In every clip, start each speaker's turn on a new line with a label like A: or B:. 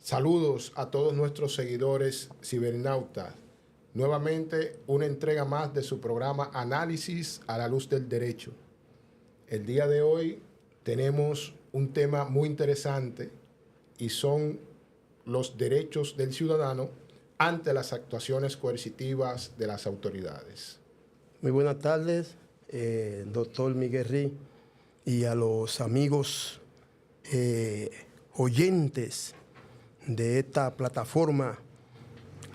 A: Saludos a todos nuestros seguidores cibernautas. Nuevamente una entrega más de su programa Análisis a la Luz del Derecho. El día de hoy tenemos un tema muy interesante y son los derechos del ciudadano ante las actuaciones coercitivas de las autoridades.
B: Muy buenas tardes, doctor Miguel Rí, y a los amigos oyentes de esta plataforma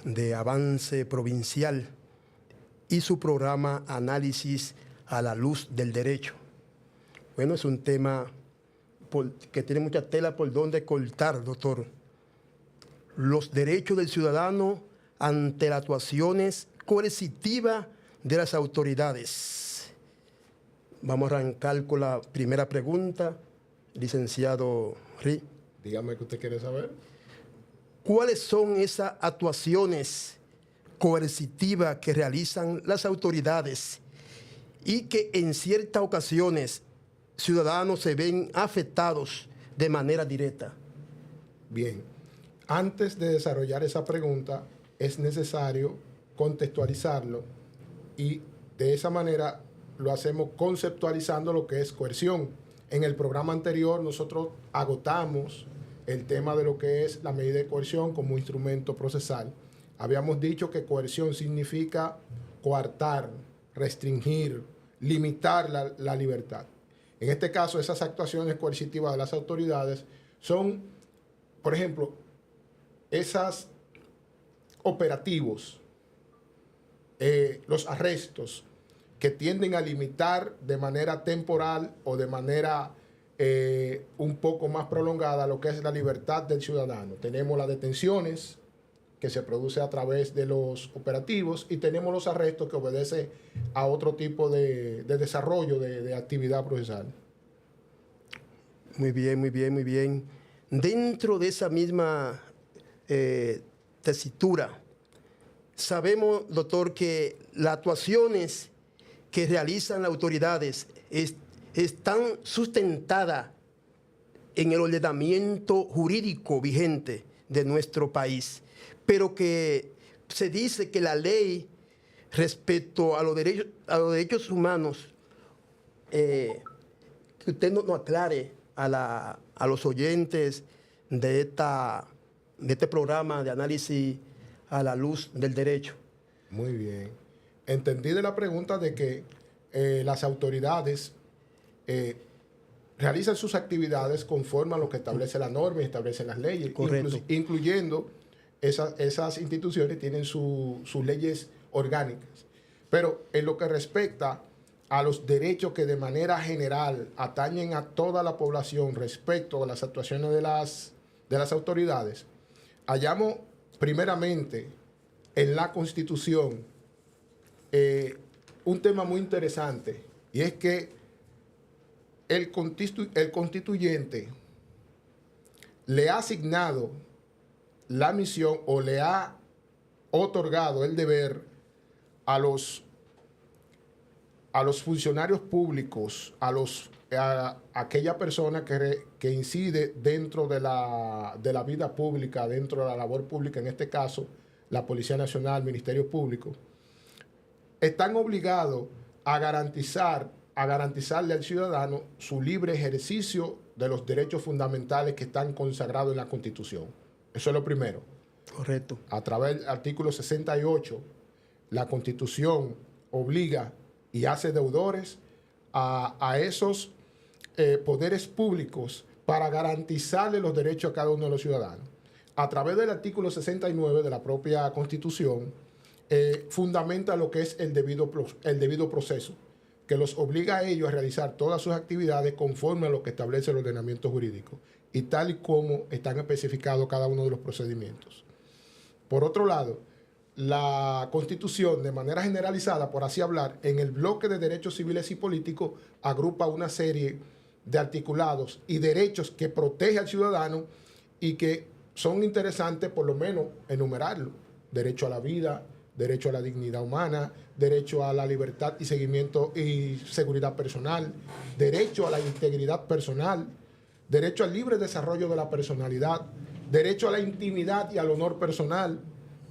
B: de avance provincial y su programa Análisis a la Luz del Derecho. Bueno, es un tema que tiene mucha tela por donde cortar, doctor. Los derechos del ciudadano ante las actuaciones coercitivas de las autoridades. Vamos a arrancar con la primera pregunta, licenciado Rí.
A: Dígame qué usted quiere saber.
B: ¿Cuáles son esas actuaciones coercitivas que realizan las autoridades y que en ciertas ocasiones ciudadanos se ven afectados de manera directa?
A: Bien, antes de desarrollar esa pregunta es necesario contextualizarlo y de esa manera lo hacemos conceptualizando lo que es coerción. En el programa anterior nosotros agotamos el tema de lo que es la medida de coerción como instrumento procesal. Habíamos dicho que coerción significa coartar, restringir, limitar la libertad. En este caso, esas actuaciones coercitivas de las autoridades son, por ejemplo, esos operativos, los arrestos que tienden a limitar de manera temporal o de manera un poco más prolongada lo que es la libertad del ciudadano. Tenemos las detenciones que se produce a través de los operativos y tenemos los arrestos que obedecen a otro tipo de desarrollo de actividad procesal.
B: Muy bien, muy bien, muy bien. Dentro de esa misma tesitura, sabemos, doctor, que las actuaciones que realizan las autoridades están sustentadas en el ordenamiento jurídico vigente de nuestro país, pero que se dice que la ley respecto a los derechos humanos, que usted nos aclare a los oyentes de este programa de análisis a la luz del derecho.
A: Muy bien. Entendí de la pregunta de que las autoridades realizan sus actividades conforme a lo que establece la norma y establecen las leyes.
B: Correcto.
A: Incluyendo esas instituciones tienen sus leyes orgánicas. Pero en lo que respecta a los derechos que de manera general atañen a toda la población respecto a las actuaciones de las autoridades, hallamos primeramente en la Constitución un tema muy interesante, y es que el constituyente le ha asignado la misión o le ha otorgado el deber a los funcionarios públicos, a aquella persona que incide dentro de la vida pública, dentro de la labor pública, en este caso la Policía Nacional, Ministerio Público, están obligados a garantizarle al ciudadano su libre ejercicio de los derechos fundamentales que están consagrados en la Constitución. Eso es lo primero.
B: Correcto.
A: A través del artículo 68, la Constitución obliga y hace deudores a esos poderes públicos para garantizarle los derechos a cada uno de los ciudadanos. A través del artículo 69 de la propia Constitución, fundamenta lo que es el debido proceso, que los obliga a ellos a realizar todas sus actividades conforme a lo que establece el ordenamiento jurídico y tal y como están especificados cada uno de los procedimientos. Por otro lado, la Constitución, de manera generalizada, por así hablar, en el bloque de derechos civiles y políticos, agrupa una serie de articulados y derechos que protege al ciudadano y que son interesantes, por lo menos, enumerarlo. Derecho a la vida, derecho a la dignidad humana, derecho a la libertad y seguimiento y seguridad personal, derecho a la integridad personal, derecho al libre desarrollo de la personalidad, derecho a la intimidad y al honor personal,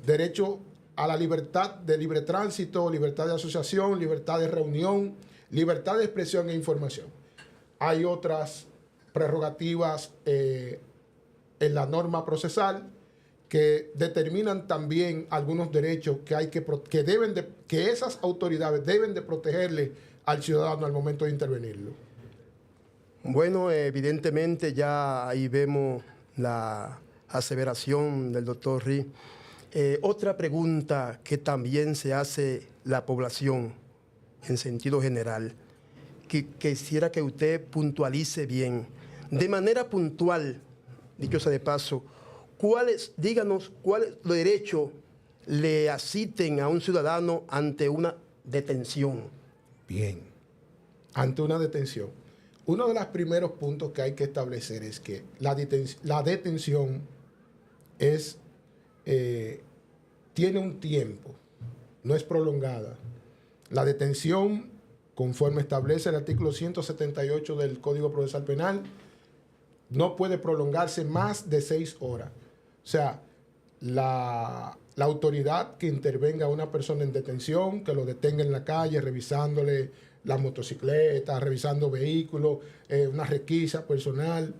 A: derecho a la libertad de libre tránsito, libertad de asociación, libertad de reunión, libertad de expresión e información. Hay otras prerrogativas en la norma procesal que determinan también algunos derechos que esas autoridades deben de protegerle al ciudadano al momento de intervenirlo.
B: Bueno, evidentemente ya ahí vemos la aseveración del doctor Ri. Otra pregunta que también se hace la población en sentido general, que quisiera que usted puntualice bien, de manera puntual, dicho sea de paso, díganos cuáles derechos le asisten a un ciudadano ante una detención.
A: Bien, ante una detención. Uno de los primeros puntos que hay que establecer es que la detención tiene un tiempo, no es prolongada. La detención, conforme establece el artículo 178 del Código Procesal Penal, no puede prolongarse más de 6 horas. O sea, la autoridad que intervenga a una persona en detención, que lo detenga en la calle, revisándole la motocicleta, revisando vehículos, una requisa personal,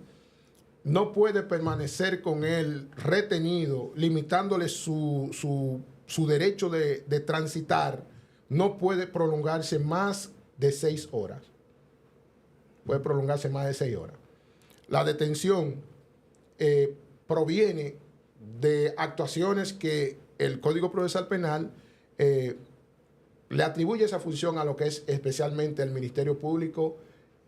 A: no puede permanecer con él retenido, limitándole su derecho de transitar. No puede prolongarse más de 6 horas. Puede prolongarse más de 6 horas. La detención proviene de actuaciones que el Código Procesal Penal le atribuye esa función a lo que es especialmente el Ministerio Público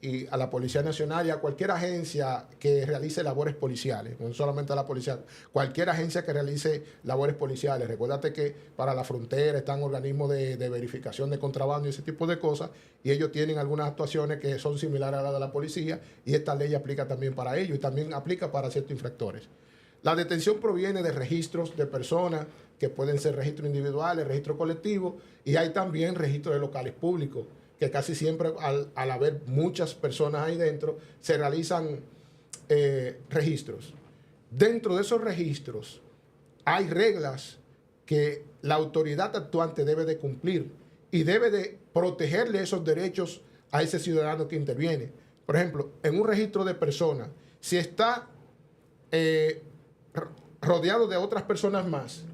A: y a la Policía Nacional y a cualquier agencia que realice labores policiales, no solamente a la policía, cualquier agencia que realice labores policiales. Recuérdate que para la frontera están organismos de verificación de contrabando y ese tipo de cosas, y ellos tienen algunas actuaciones que son similares a las de la policía, y esta ley aplica también para ellos y también aplica para ciertos infractores. La detención proviene de registros de personas, que pueden ser registros individuales, registros colectivos, y hay también registros de locales públicos, que casi siempre al haber muchas personas ahí dentro, se realizan registros. Dentro de esos registros hay reglas que la autoridad actuante debe de cumplir y debe de protegerle esos derechos a ese ciudadano que interviene. Por ejemplo, en un registro de personas, si está rodeado de otras personas más,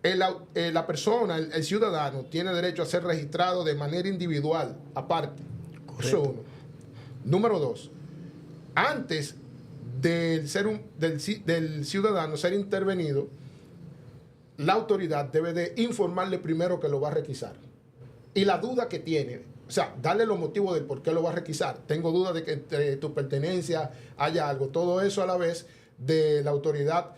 A: la persona, el ciudadano, tiene derecho a ser registrado de manera individual, aparte. Correcto. Eso uno. Número 2, antes del ciudadano ser intervenido, la autoridad debe de informarle primero que lo va a requisar. Y la duda que tiene, o sea, darle los motivos del por qué lo va a requisar. Tengo duda de que entre tu pertenencia haya algo. Todo eso a la vez de la autoridad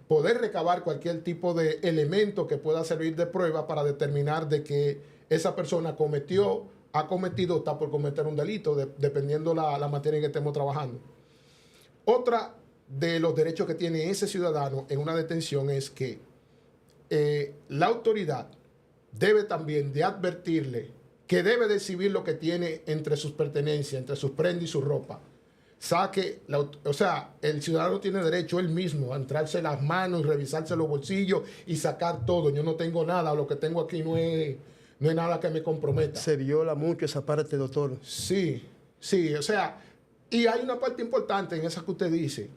A: poder recabar cualquier tipo de elemento que pueda servir de prueba para determinar de que esa persona ha cometido o está por cometer un delito, dependiendo la materia en que estemos trabajando. Otra de los derechos que tiene ese ciudadano en una detención es que la autoridad debe también de advertirle que debe de exhibir lo que tiene entre sus pertenencias, entre sus prendas y su ropa. El ciudadano tiene derecho él mismo a entrarse las manos y revisarse los bolsillos y sacar todo. Yo no tengo nada, lo que tengo aquí no es nada que me comprometa.
B: Se viola mucho esa parte, doctor.
A: Sí, y hay una parte importante en esa que usted dice.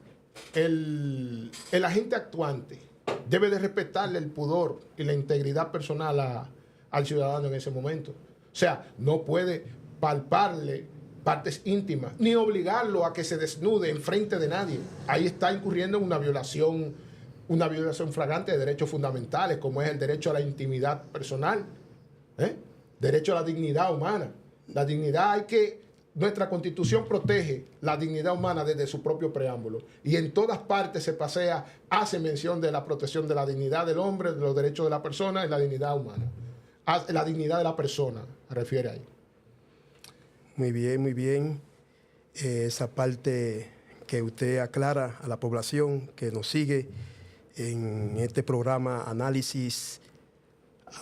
A: El agente actuante debe de respetarle el pudor y la integridad personal al ciudadano en ese momento. O sea, no puede palparle partes íntimas, ni obligarlo a que se desnude en frente de nadie. Ahí está incurriendo en una violación flagrante de derechos fundamentales, como es el derecho a la intimidad personal, derecho a la dignidad humana. La dignidad nuestra Constitución protege la dignidad humana desde su propio preámbulo, y en todas partes se hace mención de la protección de la dignidad del hombre, de los derechos de la persona y la dignidad humana. La dignidad de la persona, refiere ahí.
B: Muy bien, muy bien. Esa parte que usted aclara a la población que nos sigue en este programa Análisis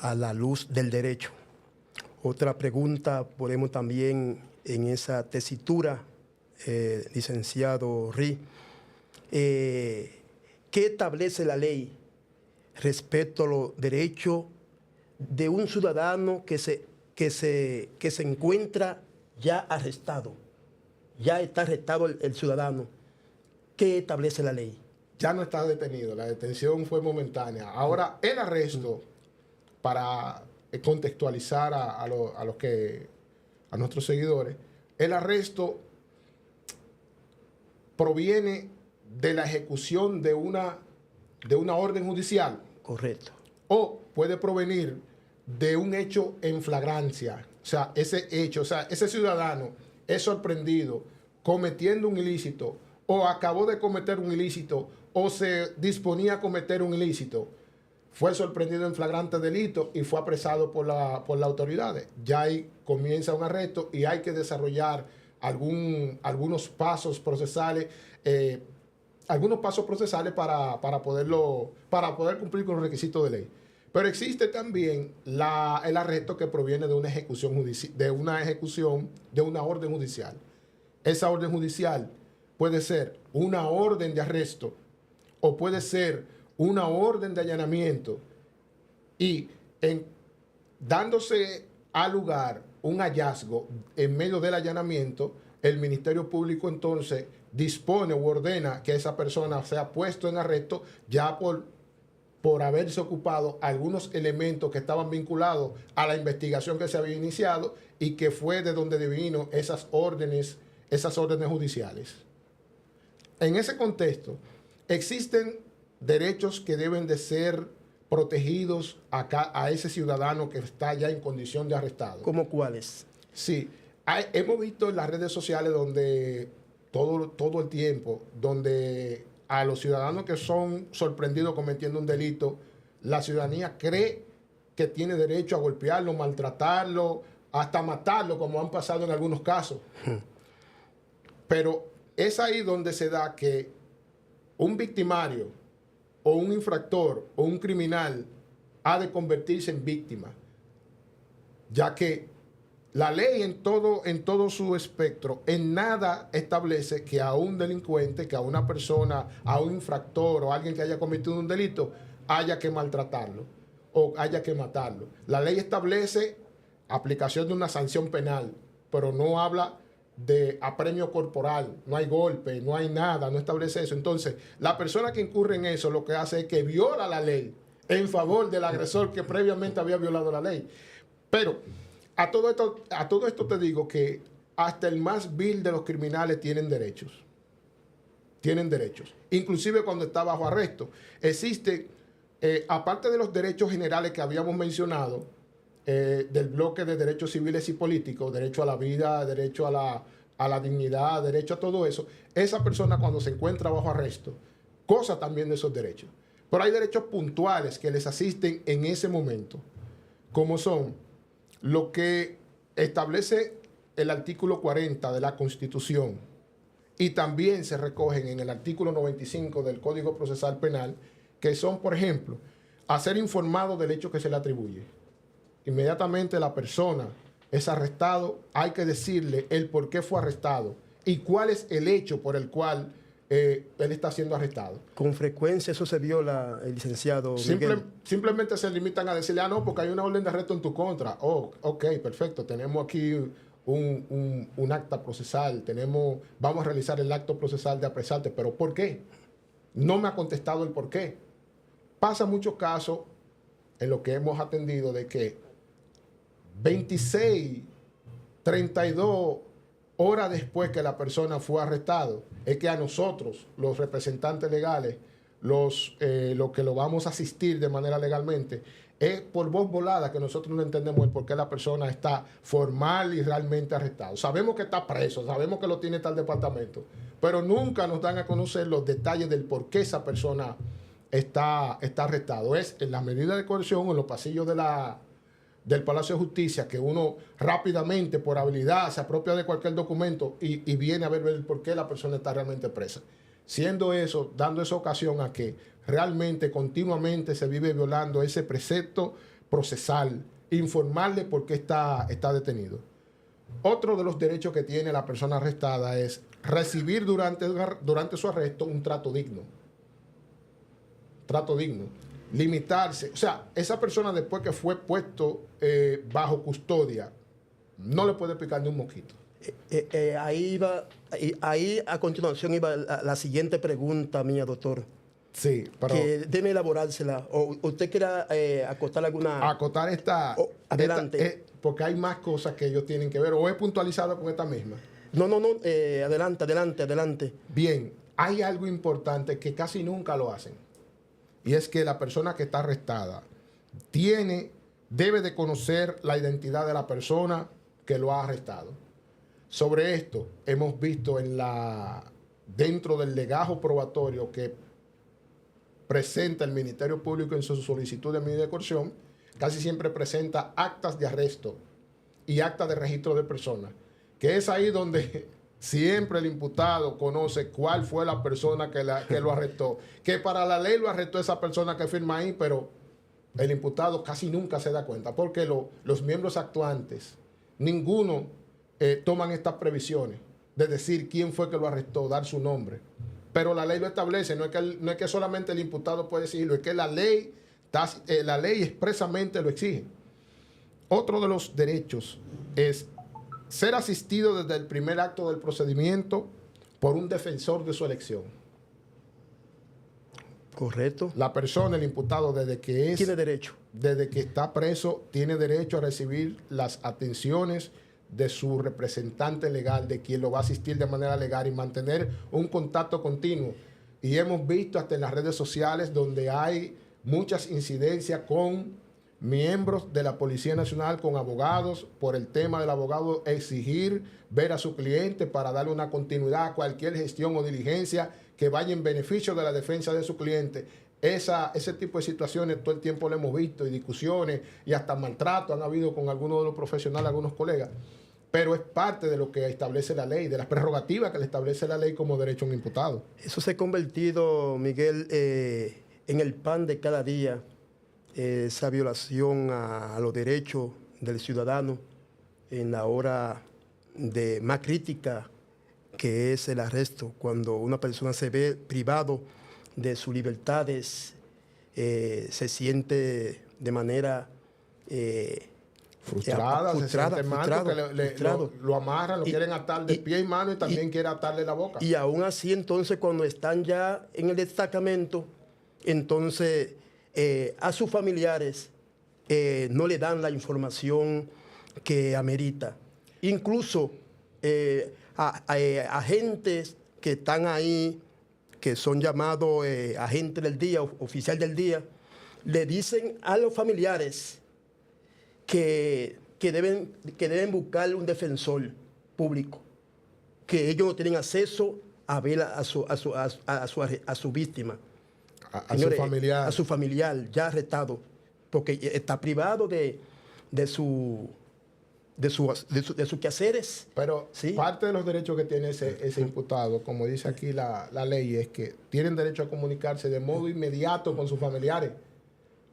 B: a la Luz del Derecho. Otra pregunta podemos también en esa tesitura, licenciado Ri, ¿Qué establece la ley respecto a los derechos de un ciudadano que se encuentra ya arrestado? Ya está arrestado el ciudadano. ¿Qué establece la ley?
A: Ya no está detenido, la detención fue momentánea. Ahora, el arresto, para contextualizar a nuestros seguidores, el arresto proviene de la ejecución de una orden judicial.
B: Correcto.
A: O puede provenir de un hecho en flagrancia. O sea, ese ciudadano es sorprendido cometiendo un ilícito, o acabó de cometer un ilícito, o se disponía a cometer un ilícito, fue sorprendido en flagrante delito y fue apresado por las autoridades. Ya ahí comienza un arresto y hay que desarrollar algunos pasos procesales, para poder cumplir con los requisitos de ley. Pero existe también el arresto que proviene de una ejecución de una orden judicial. Esa orden judicial puede ser una orden de arresto o puede ser una orden de allanamiento, y dándose al lugar un hallazgo en medio del allanamiento, el Ministerio Público entonces dispone u ordena que esa persona sea puesto en arresto ya por haberse ocupado algunos elementos que estaban vinculados a la investigación que se había iniciado y que fue de donde vino esas órdenes judiciales. En ese contexto, existen derechos que deben de ser protegidos a ese ciudadano que está ya en condición de arrestado.
B: ¿Cómo cuáles?
A: Sí, hemos visto en las redes sociales donde todo el tiempo, donde a los ciudadanos que son sorprendidos cometiendo un delito, la ciudadanía cree que tiene derecho a golpearlo, maltratarlo, hasta matarlo, como han pasado en algunos casos. Pero es ahí donde se da que un victimario o un infractor o un criminal ha de convertirse en víctima, ya que la ley en todo su espectro en nada establece que a un delincuente, que a una persona, a un infractor o a alguien que haya cometido un delito, haya que maltratarlo o haya que matarlo. La ley establece aplicación de una sanción penal, pero no habla de apremio corporal, no hay golpe, no hay nada, no establece eso. Entonces, la persona que incurre en eso lo que hace es que viola la ley en favor del agresor que previamente había violado la ley. Pero a todo esto te digo que hasta el más vil de los criminales tienen derechos. Tienen derechos. Inclusive cuando está bajo arresto. Existe, aparte de los derechos generales que habíamos mencionado, del bloque de derechos civiles y políticos, derecho a la vida, derecho a la dignidad, derecho a todo eso, esa persona cuando se encuentra bajo arresto, goza también de esos derechos. Pero hay derechos puntuales que les asisten en ese momento, como son lo que establece el artículo 40 de la Constitución y también se recogen en el artículo 95 del Código Procesal Penal, que son, por ejemplo, a ser informado del hecho que se le atribuye. Inmediatamente la persona es arrestado, hay que decirle el por qué fue arrestado y cuál es el hecho por el cual él está siendo arrestado.
B: Con frecuencia eso se viola, el licenciado Miguel.
A: Simplemente se limitan a decirle, no, porque hay una orden de arresto en tu contra. Oh, ok, perfecto, tenemos aquí un acta procesal, vamos a realizar el acto procesal de apresarte, pero ¿por qué? No me ha contestado el por qué. Pasa muchos casos en lo que hemos atendido de que 26, 32 horas después que la persona fue arrestado, es que a nosotros, los representantes legales, los que lo vamos a asistir de manera legalmente, es por voz volada que nosotros no entendemos el por qué la persona está formal y realmente arrestado. Sabemos que está preso, sabemos que lo tiene tal departamento, pero nunca nos dan a conocer los detalles del por qué esa persona está arrestado. Es en las medidas de coerción o en los pasillos del Palacio de Justicia que uno rápidamente, por habilidad, se apropia de cualquier documento y viene a ver el por qué la persona está realmente presa. Siendo eso, dando esa ocasión a que realmente continuamente se vive violando ese precepto procesal, informarle por qué está detenido. Otro de los derechos que tiene la persona arrestada es recibir durante su arresto un trato digno. Trato digno. Limitarse. O sea, esa persona después que fue puesto bajo custodia, no le puede picar ni un mosquito.
B: Ahí a continuación iba la siguiente pregunta mía, doctor.
A: Sí, pero...
B: Que debe elaborársela. ¿O usted quiera acotar alguna...?
A: Acotar esta...
B: adelante.
A: Porque hay más cosas que ellos tienen que ver. ¿O es puntualizado con esta misma?
B: No. Adelante.
A: Bien, hay algo importante que casi nunca lo hacen. Y es que la persona que está arrestada debe de conocer la identidad de la persona que lo ha arrestado. Sobre esto hemos visto dentro del legajo probatorio que presenta el Ministerio Público en su solicitud de medida de coerción, casi siempre presenta actas de arresto y actas de registro de personas, que es ahí donde siempre el imputado conoce cuál fue la persona que lo arrestó, que para la ley lo arrestó esa persona que firma ahí, pero el imputado casi nunca se da cuenta, porque los miembros actuantes, ninguno toman estas previsiones de decir quién fue que lo arrestó, dar su nombre. Pero la ley lo establece, no es que solamente el imputado puede decirlo, es que la ley expresamente lo exige. Otro de los derechos es ser asistido desde el primer acto del procedimiento por un defensor de su elección.
B: Correcto.
A: La persona, el imputado,
B: tiene derecho.
A: Desde que está preso, tiene derecho a recibir las atenciones de su representante legal, de quien lo va a asistir de manera legal y mantener un contacto continuo. Y hemos visto hasta en las redes sociales donde hay muchas incidencias con miembros de la Policía Nacional, con abogados, por el tema del abogado exigir ver a su cliente para darle una continuidad a cualquier gestión o diligencia que vaya en beneficio de la defensa de su cliente. Ese tipo de situaciones todo el tiempo lo hemos visto, y discusiones y hasta maltrato han habido con algunos de los profesionales, algunos colegas. Pero es parte de lo que establece la ley, de las prerrogativas que le establece la ley como derecho a un imputado.
B: Eso se ha convertido, Miguel, en el pan de cada día, esa violación a los derechos del ciudadano en la hora más crítica, que es el arresto, cuando una persona se ve privado de sus libertades, se siente de manera...
A: frustrado, lo amarran, lo quieren atar de pie y mano y también quiere atarle la boca.
B: Y aún así, entonces, cuando están ya en el destacamento, entonces a sus familiares no le dan la información que amerita. Incluso agentes que están ahí, que son llamados agentes del día, oficial del día, le dicen a los familiares que deben buscar un defensor público, que ellos no tienen acceso a ver a su víctima. Señores, a su familiar ya arrestado, porque está privado de sus quehaceres.
A: Pero ¿sí? Parte de los derechos que tiene ese imputado, como dice aquí la ley, es que tienen derecho a comunicarse de modo inmediato con sus familiares.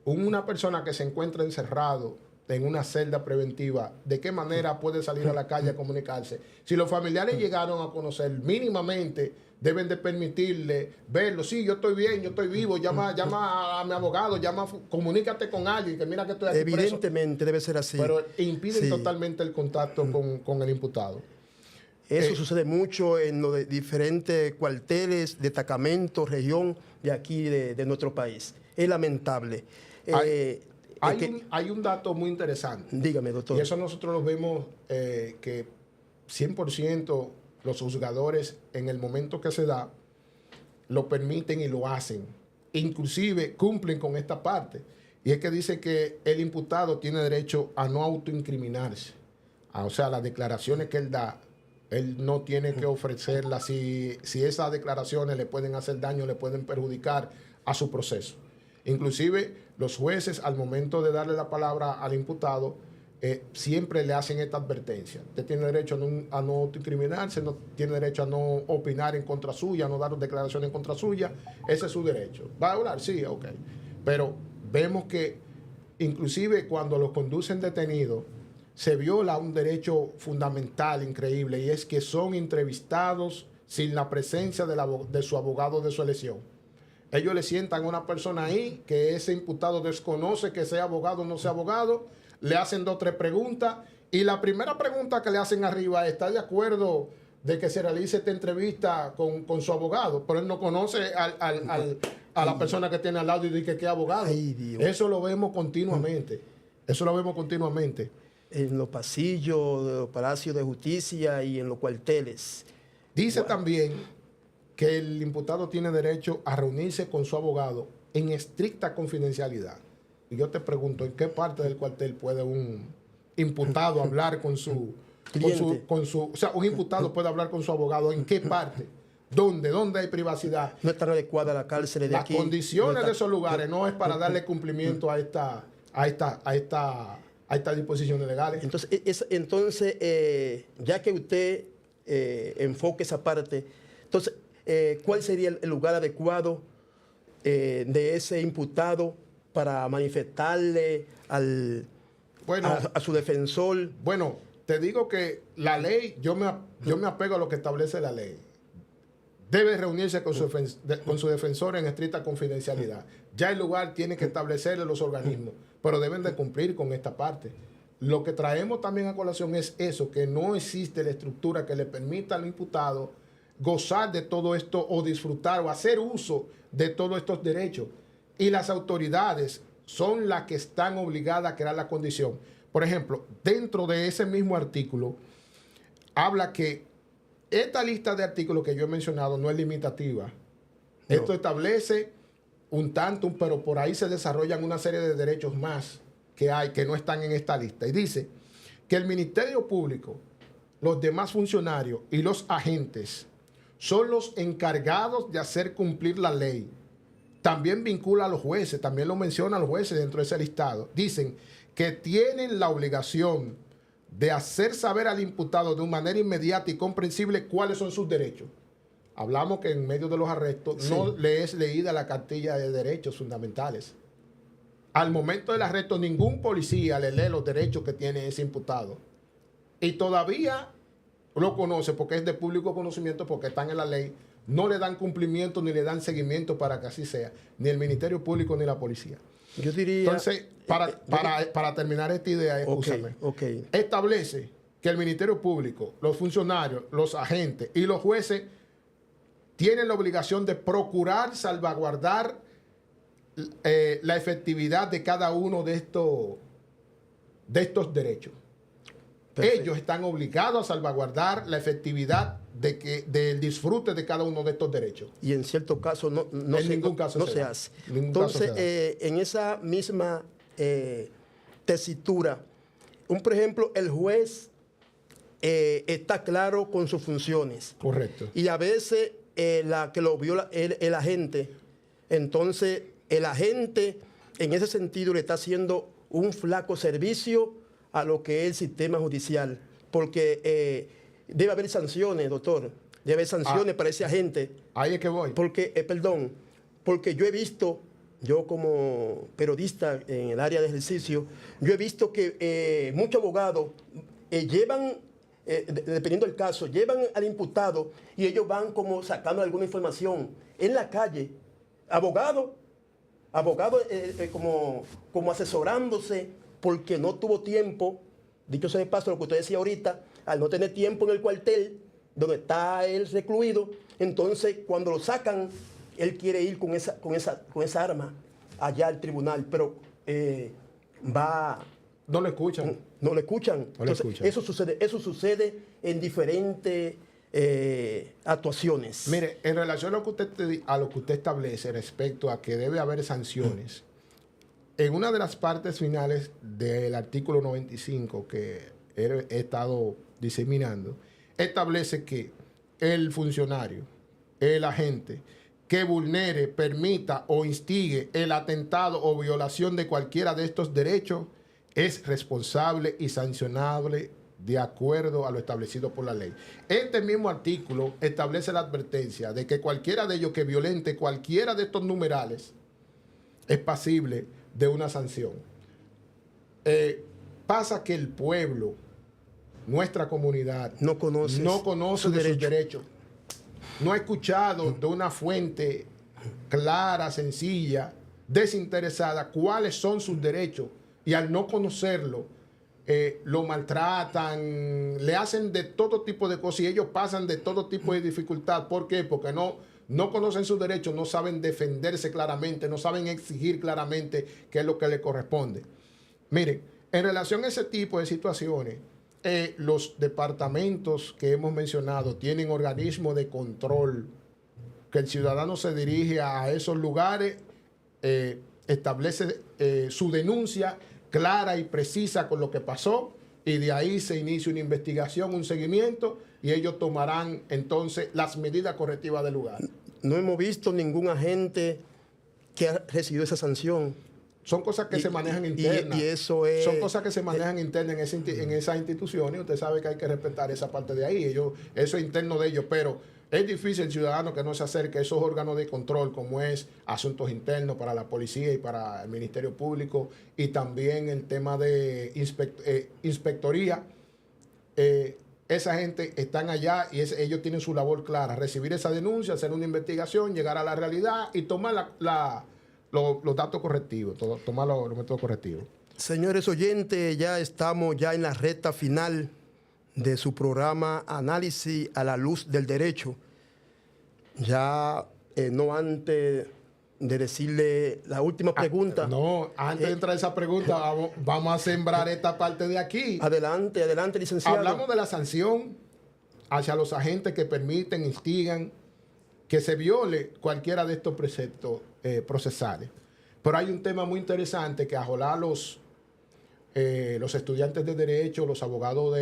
A: Una persona que se encuentra encerrado en una celda preventiva, ¿de qué manera puede salir a la calle a comunicarse? Si los familiares llegaron a conocer mínimamente, deben de permitirle verlo. Sí, yo estoy bien, yo estoy vivo, llama a mi abogado, comunícate con alguien, que mira que estoy aquí
B: evidentemente preso. Debe ser así.
A: Pero impiden totalmente el contacto con el imputado.
B: Eso sucede mucho en los diferentes cuarteles, destacamentos, región de aquí de nuestro país. Es lamentable.
A: Hay un dato muy interesante.
B: Dígame, doctor.
A: Y eso nosotros lo vemos que 100% los juzgadores en el momento que se da lo permiten y lo hacen. Inclusive cumplen con esta parte. Y es que dice que el imputado tiene derecho a no autoincriminarse. O sea, las declaraciones que él da, él no tiene que ofrecerlas si esas declaraciones le pueden hacer daño, le pueden perjudicar a su proceso. Inclusive los jueces, al momento de darle la palabra al imputado, siempre le hacen esta advertencia. Usted tiene derecho a no autoincriminarse, no tiene derecho a no opinar en contra suya, a no dar declaraciones en contra suya. Ese es su derecho. ¿Va a hablar? Sí, ok. Pero vemos que inclusive cuando los conducen detenidos, se viola un derecho fundamental increíble, y es que son entrevistados sin la presencia de su abogado de su elección. Ellos le sientan a una persona ahí que ese imputado desconoce que sea abogado o no sea abogado, le hacen 2 o 3 preguntas, y la primera pregunta que le hacen arriba es: ¿está de acuerdo de que se realice esta entrevista con su abogado? Pero él no conoce a la persona que tiene al lado y dice que es abogado.
B: Ay, Dios.
A: Eso lo vemos continuamente. Eso lo vemos continuamente.
B: En los pasillos de los palacios de justicia y en los cuarteles.
A: Dice también que el imputado tiene derecho a reunirse con su abogado en estricta confidencialidad. Y yo te pregunto, ¿en qué parte del cuartel puede un imputado hablar con su
B: Cliente.
A: o sea, un imputado puede hablar con su abogado? ¿En qué parte? ¿Dónde? ¿Dónde hay privacidad?
B: No están adecuadas las cárceles de
A: Las
B: aquí.
A: condiciones
B: no
A: de esos lugares no es para darle cumplimiento a estas disposiciones legales.
B: Entonces, ya que usted enfoque esa parte, entonces, ¿cuál sería el lugar adecuado de ese imputado para manifestarle a su defensor?
A: Bueno, te digo que la ley, yo me apego a lo que establece la ley. Debe reunirse con su defensor en estricta confidencialidad. Ya el lugar tiene que establecerle los organismos, pero deben de cumplir con esta parte. Lo que traemos también a colación es eso, que no existe la estructura que le permita al imputado gozar de todo esto o disfrutar o hacer uso de todos estos derechos. Y las autoridades son las que están obligadas a crear la condición. Por ejemplo, dentro de ese mismo artículo, habla que esta lista de artículos que yo he mencionado no es limitativa. No. Esto establece un tantum, pero por ahí se desarrollan una serie de derechos más que hay que no están en esta lista. Y dice que el Ministerio Público, los demás funcionarios y los agentes son los encargados de hacer cumplir la ley. También vincula a los jueces, también lo menciona a los jueces dentro de ese listado. Dicen que tienen la obligación de hacer saber al imputado de una manera inmediata y comprensible cuáles son sus derechos. Hablamos que en medio de los arrestos no le es leída la cartilla de derechos fundamentales. Al momento del arresto, ningún policía le lee los derechos que tiene ese imputado. Y todavía lo conoce porque es de público conocimiento, porque están en la ley. No le dan cumplimiento ni le dan seguimiento para que así sea, ni el Ministerio Público ni la policía.
B: Yo diría...
A: Entonces, para terminar esta idea, escúchame, establece que el Ministerio Público, los funcionarios, los agentes y los jueces tienen la obligación de procurar salvaguardar la efectividad de cada uno de estos derechos. Perfecto. Ellos están obligados a salvaguardar la efectividad del disfrute de cada uno de estos derechos.
B: Y en cierto caso no se hace. Entonces, en esa misma tesitura, por ejemplo, el juez está claro con sus funciones.
A: Correcto.
B: Y a veces la que lo viola el agente, entonces el agente en ese sentido le está haciendo un flaco servicio a lo que es el sistema judicial, porque debe haber sanciones, doctor, debe haber sanciones para ese agente.
A: Ahí es que voy.
B: Porque, porque yo he visto, yo como periodista en el área de ejercicio, yo he visto que muchos abogados llevan, dependiendo del caso, llevan al imputado y ellos van como sacando alguna información en la calle, abogado como asesorándose, porque no tuvo tiempo, dicho sea de paso, lo que usted decía ahorita, al no tener tiempo en el cuartel donde está él recluido, entonces cuando lo sacan, él quiere ir con esa arma allá al tribunal, pero
A: no le escuchan.
B: No le escuchan. Entonces, eso sucede en diferentes actuaciones.
A: Mire, en relación a lo que usted establece respecto a que debe haber sanciones, en una de las partes finales del artículo 95 que he estado diseminando, establece que el funcionario, el agente, que vulnere, permita o instigue el atentado o violación de cualquiera de estos derechos es responsable y sancionable de acuerdo a lo establecido por la ley. Este mismo artículo establece la advertencia de que cualquiera de ellos que violente cualquiera de estos numerales es pasible de una sanción. Pasa que el pueblo, nuestra comunidad,
B: no conoce
A: sus derechos. No ha escuchado de una fuente clara, sencilla, desinteresada, cuáles son sus derechos. Y al no conocerlo, lo maltratan, le hacen de todo tipo de cosas y ellos pasan de todo tipo de dificultad. ¿Por qué? Porque no conocen sus derechos, no saben defenderse claramente, no saben exigir claramente qué es lo que les corresponde. Miren, en relación a ese tipo de situaciones, los departamentos que hemos mencionado tienen organismos de control, que el ciudadano se dirige a esos lugares, establece su denuncia clara y precisa con lo que pasó y de ahí se inicia una investigación, un seguimiento y ellos tomarán entonces las medidas correctivas del lugar.
B: No hemos visto ningún agente que ha recibido esa sanción.
A: Son cosas que se manejan internas.
B: Y eso es...
A: Son cosas que se manejan internas en esas instituciones. Usted sabe que hay que respetar esa parte de ahí. Eso es interno de ellos. Pero es difícil el ciudadano que no se acerque a esos órganos de control, como es asuntos internos para la policía y para el Ministerio Público, y también el tema de inspectoría. Esa gente están allá y ellos tienen su labor clara. Recibir esa denuncia, hacer una investigación, llegar a la realidad y tomar los datos correctivos, tomar los métodos correctivos.
B: Señores oyentes, ya estamos en la recta final de su programa Análisis a la Luz del Derecho. Ya no antes de decirle la última pregunta.
A: No, antes de entrar a esa pregunta, vamos a sembrar esta parte de aquí.
B: Adelante, licenciado.
A: Hablamos de la sanción hacia los agentes que permiten, instigan que se viole cualquiera de estos preceptos procesales. Pero hay un tema muy interesante que ojalá los estudiantes de Derecho, los abogados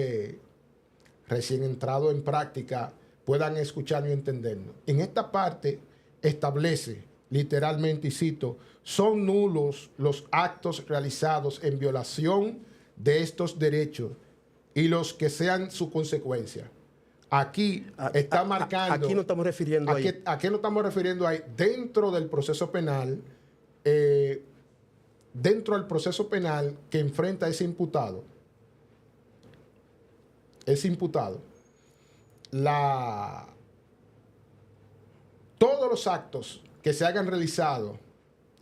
A: recién entrados en práctica, puedan escuchar y entendernos. En esta parte establece, literalmente, y cito, son nulos los actos realizados en violación de estos derechos y los que sean su consecuencia. Aquí está marcando...
B: Aquí no estamos refiriendo ahí.
A: ¿A qué nos estamos refiriendo ahí? Dentro del proceso penal, dentro del proceso penal que enfrenta ese imputado, todos los actos que se hayan realizado,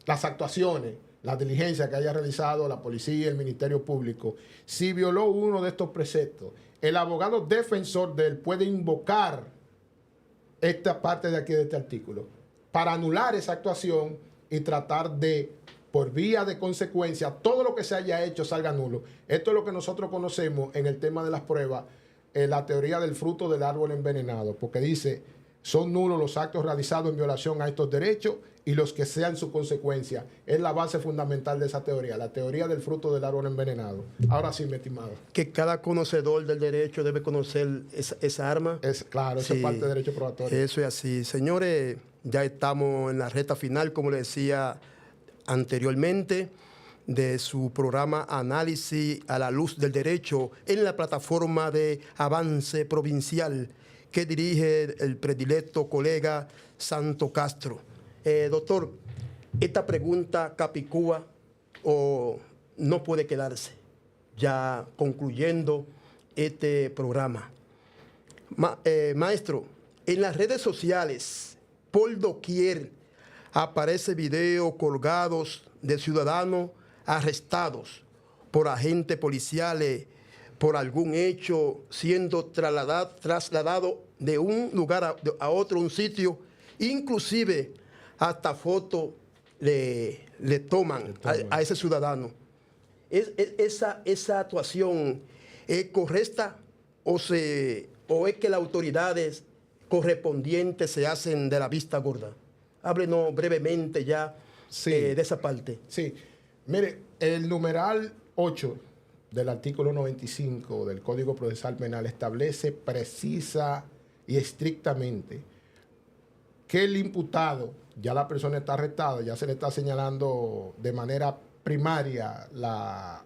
A: las actuaciones, las diligencias que haya realizado la policía y el Ministerio Público, si violó uno de estos preceptos, el abogado defensor de él puede invocar esta parte de aquí de este artículo para anular esa actuación y tratar de, por vía de consecuencia, todo lo que se haya hecho salga nulo. Esto es lo que nosotros conocemos en el tema de las pruebas, la teoría del fruto del árbol envenenado, porque dice, son nulos los actos realizados en violación a estos derechos y los que sean su consecuencia. Es la base fundamental de esa teoría, la teoría del fruto del árbol envenenado. Ahora sí, mi estimado.
B: Que cada conocedor del derecho debe conocer esa arma.
A: Claro, esa es parte del derecho probatorio.
B: Eso es así. Señores, ya estamos en la recta final, como le decía anteriormente, de su programa Análisis a la Luz del Derecho en la plataforma de Avance Provincial que dirige el predilecto colega Santo Castro. Doctor, esta pregunta capicúa o no puede quedarse, ya concluyendo este programa. Maestro, en las redes sociales, por doquier, aparece videos colgados de ciudadanos arrestados por agentes policiales por algún hecho, siendo trasladado de un lugar a otro, un sitio, inclusive hasta fotos le toman a ese ciudadano. ¿Esa actuación es correcta o es que las autoridades correspondientes se hacen de la vista gorda? Háblenos brevemente ya de esa parte.
A: Sí. Mire, el numeral 8 del artículo 95 del Código Procesal Penal establece precisa y estrictamente que el imputado, ya la persona está arrestada, ya se le está señalando de manera primaria la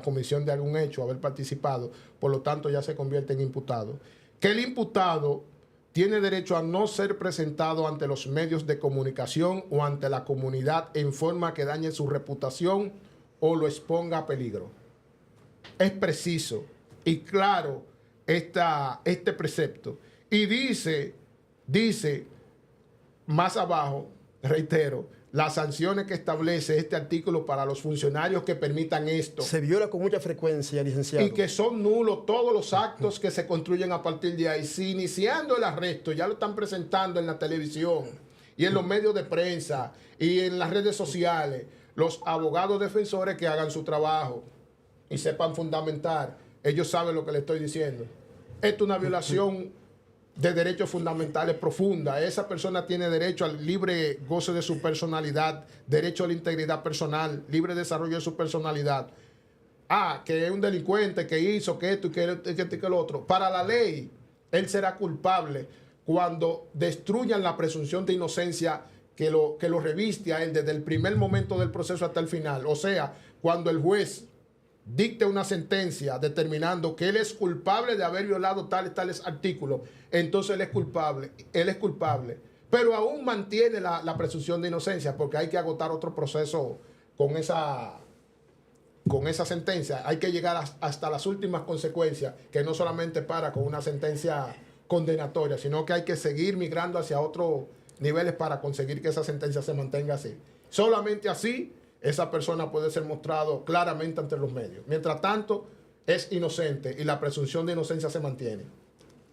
A: comisión de algún hecho, haber participado, por lo tanto ya se convierte en imputado, que el imputado tiene derecho a no ser presentado ante los medios de comunicación o ante la comunidad en forma que dañe su reputación o lo exponga a peligro. es preciso y claro este precepto. Y dice más abajo, reitero, las sanciones que establece este artículo para los funcionarios que permitan esto.
B: Se viola con mucha frecuencia, licenciado.
A: Y que son nulos todos los actos que se construyen a partir de ahí. Si iniciando el arresto, ya lo están presentando en la televisión y en los medios de prensa y en las redes sociales, los abogados defensores que hagan su trabajo y sepan fundamentar. Ellos saben lo que le estoy diciendo. Esto es una violación de derechos fundamentales profunda. Esa persona tiene derecho al libre goce de su personalidad, derecho a la integridad personal, libre desarrollo de su personalidad. Que es un delincuente, que hizo, que esto y que lo otro. Para la ley, él será culpable cuando destruyan la presunción de inocencia que lo reviste a él desde el primer momento del proceso hasta el final. O sea, cuando el juez dicte una sentencia determinando que él es culpable de haber violado tales artículos, entonces él es culpable, pero aún mantiene la presunción de inocencia, porque hay que agotar otro proceso con esa sentencia. Hay que llegar hasta las últimas consecuencias, que no solamente para con una sentencia condenatoria, sino que hay que seguir migrando hacia otros niveles para conseguir que esa sentencia se mantenga así. Solamente así esa persona puede ser mostrado claramente ante los medios. Mientras tanto, es inocente y la presunción de inocencia se mantiene.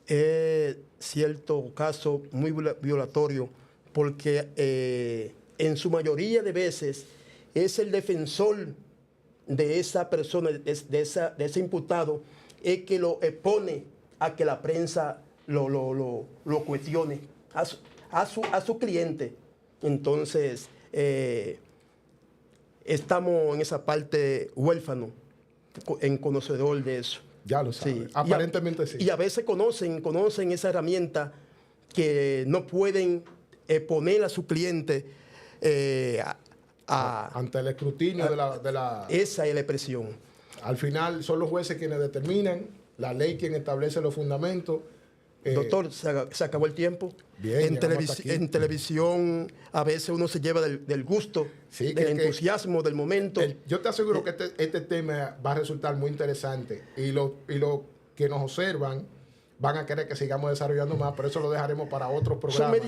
B: Es cierto caso muy violatorio, porque en su mayoría de veces es el defensor de esa persona, de ese imputado, es que lo expone a que la prensa lo cuestione a su cliente. Entonces, estamos en esa parte huérfano, en conocedor de eso.
A: Ya lo sabe. Sí. Aparentemente sí.
B: Y a veces conocen esa herramienta que no pueden poner a su cliente
A: ante el escrutinio de la...
B: Esa es la expresión.
A: Al final son los jueces quienes determinan, la ley quien establece los fundamentos.
B: Doctor, se acabó el tiempo.
A: Bien,
B: en televisión a veces uno se lleva del gusto, sí, del entusiasmo del momento.
A: Yo te aseguro que este tema va a resultar muy interesante y lo que nos observan van a querer que sigamos desarrollando más, pero eso lo dejaremos para otros programas.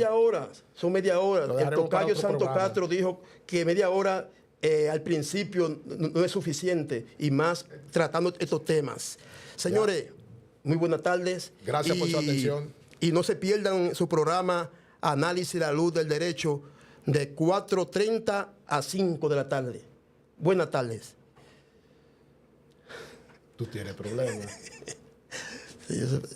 B: Son media hora. El tocayo Santo Castro dijo que media hora al principio no es suficiente, y más tratando estos temas. Señores, muy buenas tardes.
A: Gracias por su atención.
B: Y no se pierdan su programa Análisis de la Luz del Derecho de 4:30 a 5 de la tarde. Buenas tardes.
A: Tú tienes problemas.
B: Sí,